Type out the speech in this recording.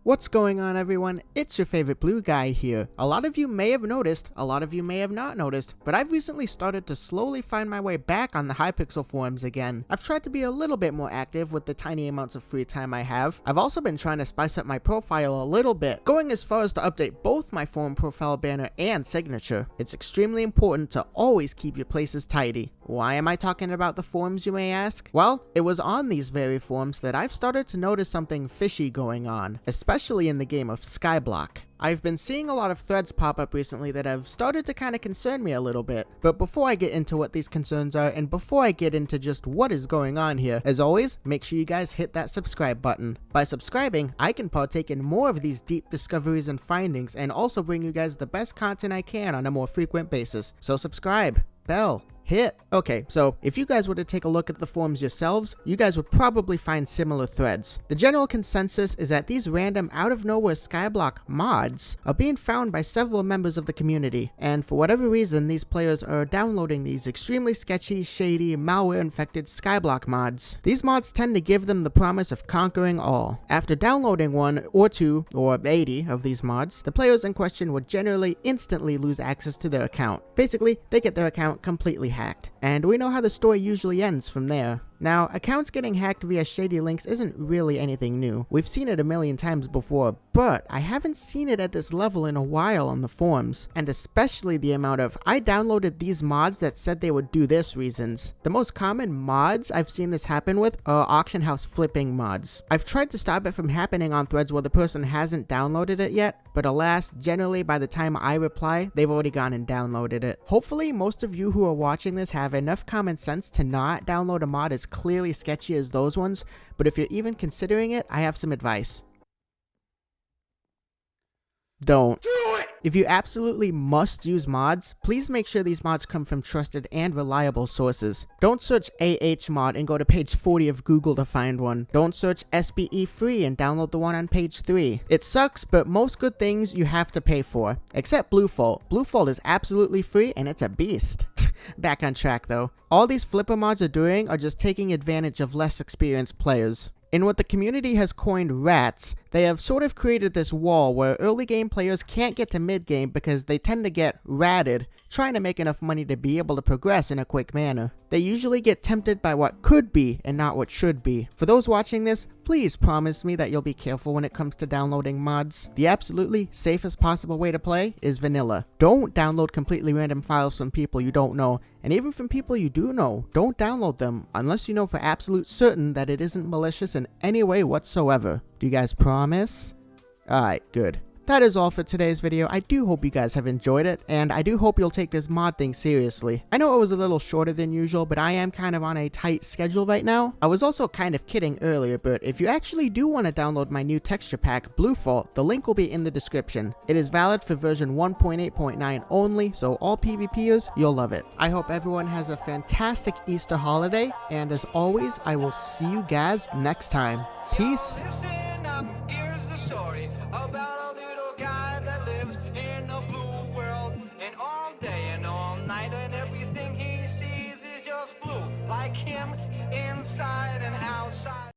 What's going on, everyone? It's your favorite blue guy here. A lot of you may have noticed, a lot of you may have not noticed, but I've recently started to slowly find my way back on the Hypixel forums again. I've tried to be a little bit more active with the tiny amounts of free time I have. I've also been trying to spice up my profile a little bit, going as far as to update both my forum profile banner and signature. It's extremely important to always keep your places tidy. Why am I talking about the forums, you may ask? Well, it was on these very forums that I've started to notice something fishy going on, especially in the game of Skyblock. I've been seeing a lot of threads pop up recently that have started to kind of concern me a little bit. But before I get into what these concerns are, and before I get into just what is going on here, as always, make sure you guys hit that subscribe button. By subscribing, I can partake in more of these deep discoveries and findings, and also bring you guys the best content I can on a more frequent basis. So subscribe, bell, hit. Okay, so if you guys were to take a look at the forums yourselves, you guys would probably find similar threads. The general consensus is that these random out-of-nowhere Skyblock mods are being found by several members of the community, and for whatever reason, these players are downloading these extremely sketchy, shady, malware-infected Skyblock mods. These mods tend to give them the promise of conquering all. After downloading one, or two, or 80 of these mods, the players in question would generally instantly lose access to their account. Basically, they get their account completely hacked, and we know how the story usually ends from there. Now, accounts getting hacked via shady links isn't really anything new. We've seen it a million times before, but I haven't seen it at this level in a while on the forums, and especially the amount of "I downloaded these mods that said they would do this" reasons. The most common mods I've seen this happen with are auction house flipping mods. I've tried to stop it from happening on threads where the person hasn't downloaded it yet, but alas, generally by the time I reply, they've already gone and downloaded it. Hopefully, most of you who are watching this have enough common sense to not download a mod as clearly sketchy as those ones, but if you're even considering it, I have some advice. Don't. Do it! If you absolutely must use mods, please make sure these mods come from trusted and reliable sources. Don't search mod and go to page 40 of Google to find one. Don't search SBE free and download the one on page 3. It sucks, but most good things you have to pay for, except Bluefold. Bluefold is absolutely free and it's a beast. Back on track though. All these flipper mods are doing are just taking advantage of less experienced players. In what the community has coined rats, they have sort of created this wall where early game players can't get to mid game because they tend to get ratted, trying to make enough money to be able to progress in a quick manner. They usually get tempted by what could be and not what should be. For those watching this, please promise me that you'll be careful when it comes to downloading mods. The absolutely safest possible way to play is vanilla. Don't download completely random files from people you don't know, and even from people you do know. Don't download them unless you know for absolute certain that it isn't malicious in any way whatsoever. Do you guys promise? Alright, good. That is all for today's video. I do hope you guys have enjoyed it, and I do hope you'll take this mod thing seriously. I know it was a little shorter than usual, but I am kind of on a tight schedule right now. I was also kind of kidding earlier, but if you actually do want to download my new texture pack, Bluefault, the link will be in the description. It is valid for version 1.8.9 only, so all PvPers, you'll love it. I hope everyone has a fantastic Easter holiday, and as always, I will see you guys next time. Peace. Listen up, here's the story about a little guy that lives in a blue world. And all day and all night, and everything he sees is just blue, like him inside and outside.